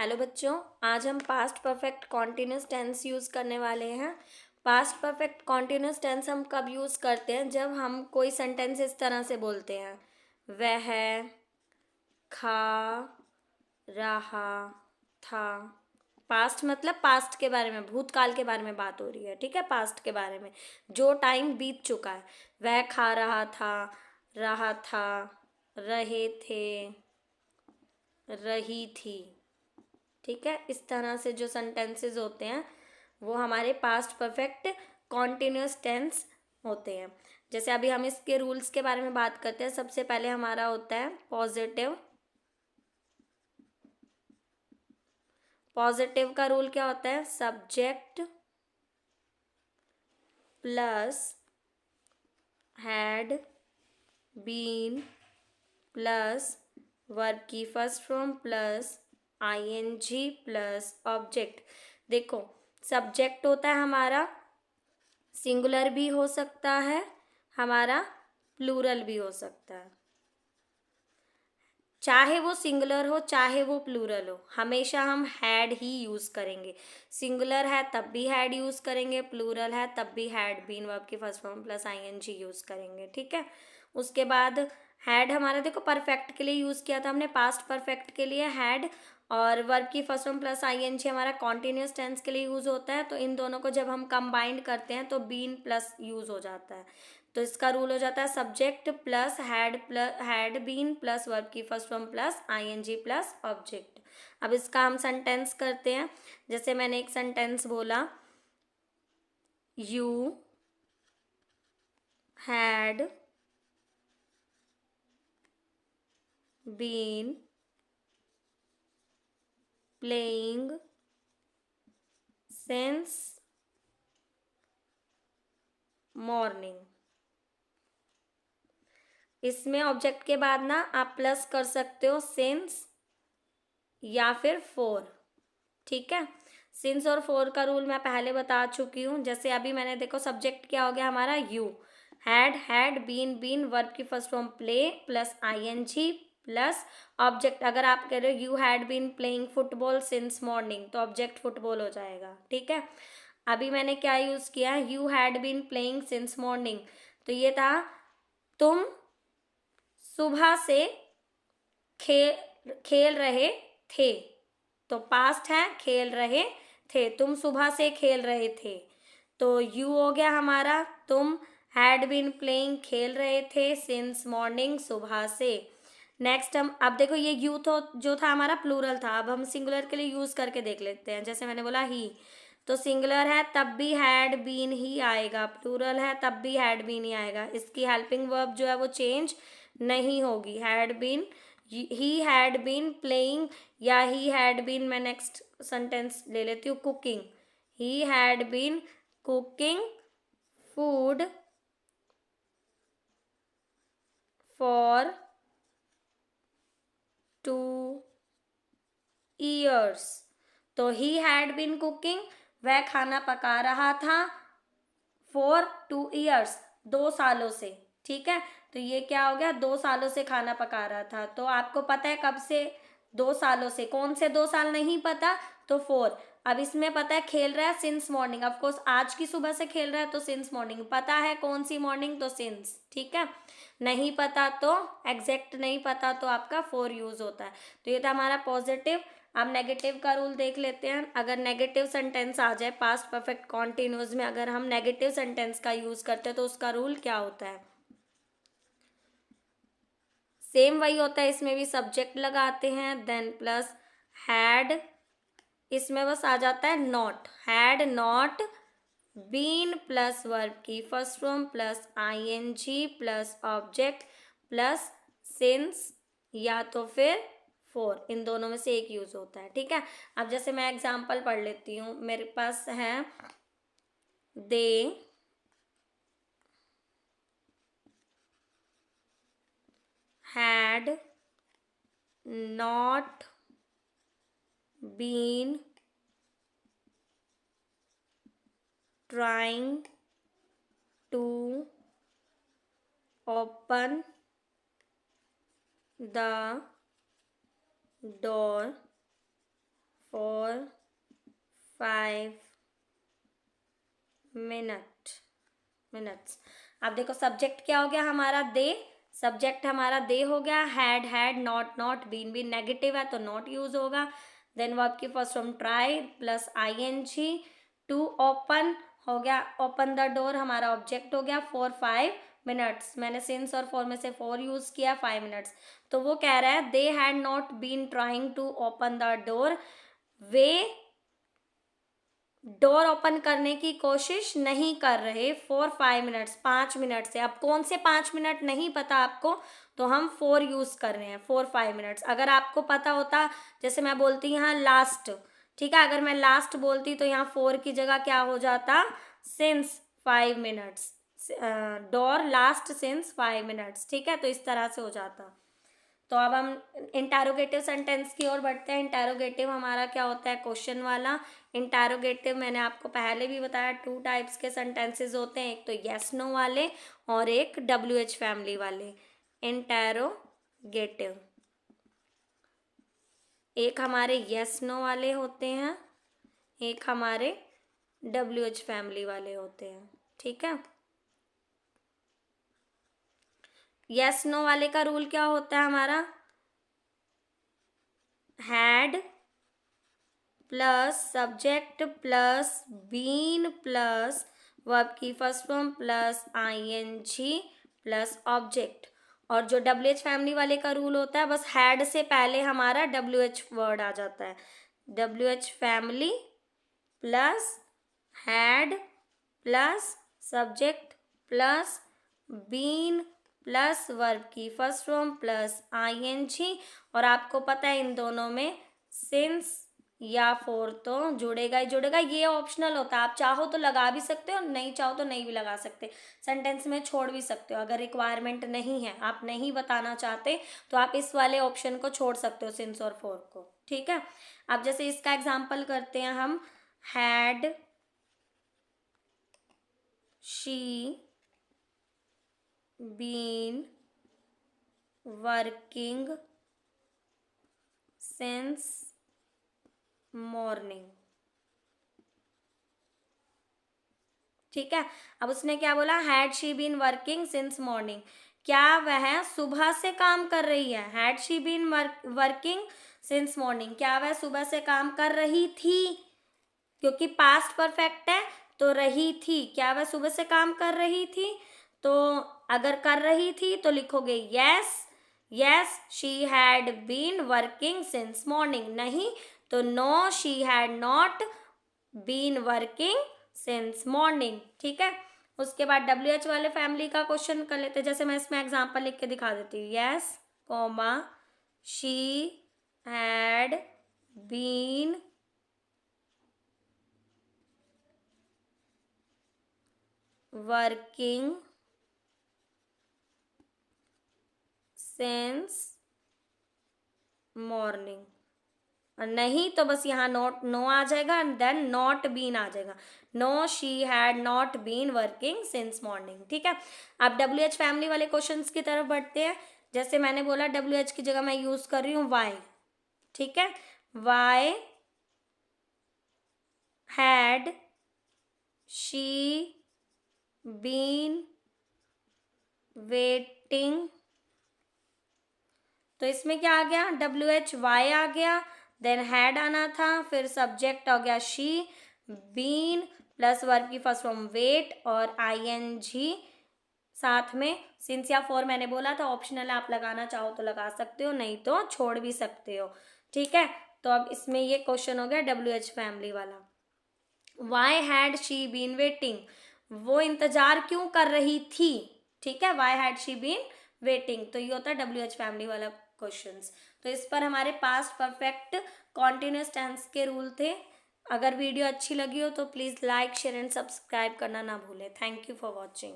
Hello बच्चों, आज हम past perfect continuous tense use करने वाले हैं। पास्ट परफेक्ट कॉन्टिन्यूस टेंस हम कब यूज़ करते हैं? जब हम कोई सेंटेंस इस तरह से बोलते हैं, वह खा रहा था। पास्ट मतलब पास्ट के बारे में, भूतकाल के बारे में बात हो रही है, ठीक है। पास्ट के बारे में जो टाइम बीत चुका है। वह खा रहा था, रहे थे, रही थी, ठीक है। इस तरह से जो सेंटेंसेस होते हैं वो हमारे पास्ट परफेक्ट कॉन्टिन्यूस टेंस होते हैं। जैसे अभी हम इसके रूल्स के बारे में बात करते हैं। सबसे पहले हमारा होता है पॉजिटिव। पॉजिटिव का रूल क्या होता है? Subject plus had been plus verb की first form plus ING plus object. देखो, सब्जेक्ट होता है हमारा सिंगुलर भी हो सकता है, हमारा प्लूरल भी हो सकता है। चाहे वो सिंगुलर हो चाहे वो प्लूरल हो, हमेशा हम हैड ही यूज करेंगे। सिंगुलर है तब भी हैड यूज करेंगे, प्लूरल है तब भी हैड बीन वर्ब की first form plus ING use करेंगे, ठीक है। उसके बाद हैड हमारा, देखो, परफेक्ट के लिए यूज किया था हमने, पास्ट परफेक्ट के लिए हैड, और वर्ब की फर्स्ट फॉर्म प्लस आईएनजी हमारा कॉन्टिन्यूस टेंस के लिए यूज होता है। तो इन दोनों को जब हम कंबाइंड करते हैं तो बीन प्लस यूज हो जाता है। तो इसका रूल हो जाता है subject plus had been plus verb की first form plus ING plus object. अब इसका हम सेंटेंस करते हैं। जैसे मैंने एक सेंटेंस बोला, you had been playing since morning. इसमें ऑब्जेक्ट के बाद ना आप प्लस कर सकते हो सिंस या फिर फोर, ठीक है। सिंस और फोर का रूल मैं पहले बता चुकी हूँ। जैसे अभी मैंने, देखो, सब्जेक्ट क्या हो गया हमारा? यू हैड बीन वर्ब की first form play plus ING plus object. अगर आप कह रहे हो you had been playing football since morning, तो ऑब्जेक्ट फुटबॉल हो जाएगा, ठीक है। अभी मैंने क्या यूज किया? You had been playing since morning, तो ये था तुम सुबह से खेल रहे थे। तो पास्ट है, खेल रहे थे, तुम सुबह से खेल रहे थे। तो यू हो गया हमारा, तुम हैड बीन प्लेइंग खेल रहे थे सिंस मॉर्निंग, सुबह से। नेक्स्ट हम, अब देखो, ये यू तो जो था हमारा प्लूरल था। अब हम सिंगुलर के लिए यूज करके देख लेते हैं। जैसे मैंने बोला ही, तो सिंगुलर है तब भी हैड बीन ही आएगा, प्लूरल है तब भी हैड बीन ही आएगा। इसकी हेल्पिंग वर्ब जो है वो चेंज नहीं होगी। Had been, he had been playing, या ही हैड बीन, मैं नेक्स्ट सेंटेंस ले लेती हूँ, cooking. He had been cooking food for 2 years। तो ही हैड बीन कुकिंग, वह खाना पका रहा था, फॉर 2 years, 2 सालों से, ठीक है। तो ये क्या हो गया? 2 सालों से खाना पका रहा था। तो आपको पता है कब से? 2 सालों से। कौन से 2 साल नहीं पता? तो 4। अब इसमें पता है खेल रहा है सिंस मॉर्निंग, ऑफकोर्स आज की सुबह से खेल रहा है तो सिंस मॉर्निंग। पता है कौन सी मॉर्निंग? तो सिंस, ठीक है। नहीं पता तो, एग्जैक्ट नहीं पता तो आपका 4 यूज होता है। तो ये था हमारा पॉजिटिव। अब नेगेटिव का रूल देख लेते हैं। अगर नेगेटिव सेंटेंस आ जाए पास्ट परफेक्ट कॉन्टिन्यूस में, अगर हम नेगेटिव सेंटेंस का यूज करते हैं तो उसका रूल क्या होता है? सेम वही होता है, इसमें भी सब्जेक्ट लगाते हैं देन प्लस हैड। इसमें बस आ जाता है not, had not been plus verb की first form plus ING plus object plus since या तो फिर फोर। इन दोनों में से एक यूज होता है, ठीक है। अब जैसे मैं एग्जांपल पढ़ लेती हूँ। मेरे पास है, they had not been trying to open the door 4 5 minutes. अब देखो सब्जेक्ट क्या हो गया हमारा, दे। सब्जेक्ट हमारा दे हो गया, हैड नॉट बीन नेगेटिव है तो नॉट यूज होगा। देन वर्ब की first form try plus ING. To open हो गया, ओपन द डोर हमारा ऑब्जेक्ट हो गया। 4 5 मिनट्स, मैंने सिंस और फॉर में से 4 यूज किया, 5 मिनट्स। तो वो कह रहा है they had not been trying to open the door, वे डोर ओपन करने की कोशिश नहीं कर रहे। 4 5 मिनट्स, 5 मिनट से। अब कौन से 5 मिनट नहीं पता आपको, तो हम 4 यूज कर रहे हैं, 4 5 मिनट्स। अगर आपको पता होता, जैसे मैं बोलती यहाँ लास्ट, ठीक है, अगर मैं लास्ट बोलती तो यहाँ 4 की जगह क्या हो जाता, since 5 minutes, door last since 5 minutes, ठीक है, तो इस तरह से हो जाता। तो अब हम इंटैरोगेटिव सेंटेंस की ओर बढ़ते हैं। इंटैरोगेटिव हमारा क्या होता है, क्वेश्चन वाला। इंटैरोगेटिव मैंने आपको पहले भी बताया 2 टाइप्स के सेंटेंसेस होते हैं, एक तो यस नो वाले और एक WH फैमिली वाले। इंटैरोगेटिव एक हमारे यस नो वाले होते हैं, एक हमारे WH फैमिली वाले होते हैं, ठीक है। यस नो वाले का रूल क्या होता है हमारा, had plus subject plus been plus verb की first form plus ING plus object. और जो WH फैमिली वाले का रूल होता है, बस हैड से पहले हमारा WH वर्ड आ जाता है। WH family plus had plus subject plus been plus verb की फर्स्ट फॉर्म प्लस आईएनजी। और आपको पता है इन दोनों में सिंस या फोर तो जुड़ेगा ही जुड़ेगा। ये ऑप्शनल होता है, आप चाहो तो लगा भी सकते हो, नहीं चाहो तो नहीं भी लगा सकते, सेंटेंस में छोड़ भी सकते हो। अगर रिक्वायरमेंट नहीं है, आप नहीं बताना चाहते, तो आप इस वाले ऑप्शन को छोड़ सकते हो, सिंस और फोर को, ठीक है। अब जैसे इसका एग्जाम्पल करते हैं हम, had she been working since morning, ठीक है। अब उसने क्या बोला, had she been working since morning, क्या वह सुबह से काम कर रही है। Had she been working since morning, क्या वह सुबह से काम कर रही थी, क्योंकि पास्ट परफेक्ट है तो रही थी, क्या वह सुबह से काम कर रही थी। तो अगर कर रही थी तो लिखोगे yes she had been working since morning, नहीं तो no she had not been working since morning, ठीक है। उसके बाद WH वाले फैमिली का क्वेश्चन कर लेते हैं। जैसे मैं इसमें एग्जांपल लिख के दिखा देती हूँ, yes comma she had been working since morning. और नहीं तो बस यहाँ नॉट नो आ जाएगा एंड देन नॉट बीन आ जाएगा, no she had not been working since morning, ठीक है। अब WH फैमिली वाले क्वेश्चंस की तरफ बढ़ते हैं। जैसे मैंने बोला WH की जगह मैं यूज कर रही हूँ वाई, ठीक है। Why had she been waiting, तो इसमें क्या आ गया, WH वाई आ गया, देन हैड आना था, फिर सब्जेक्ट हो गया शी, बीन प्लस वर्ब की फर्स्ट फॉर्म वेट और ING साथ में सिंस या फॉर मैंने बोला था ऑप्शनल, आप लगाना चाहो तो लगा सकते हो, नहीं तो छोड़ भी सकते हो, ठीक है। तो अब इसमें ये क्वेश्चन हो गया WH फैमिली वाला। Why had she been waiting, वो इंतजार क्यों कर रही थी, ठीक है। Why had she been waiting, तो ये होता है WH फैमिली वाला क्वेश्चंस। तो इस पर हमारे पास्ट परफेक्ट कॉन्टिन्यूस टेंस के रूल थे। अगर वीडियो अच्छी लगी हो तो please like share and subscribe करना ना भूलें। Thank you for watching.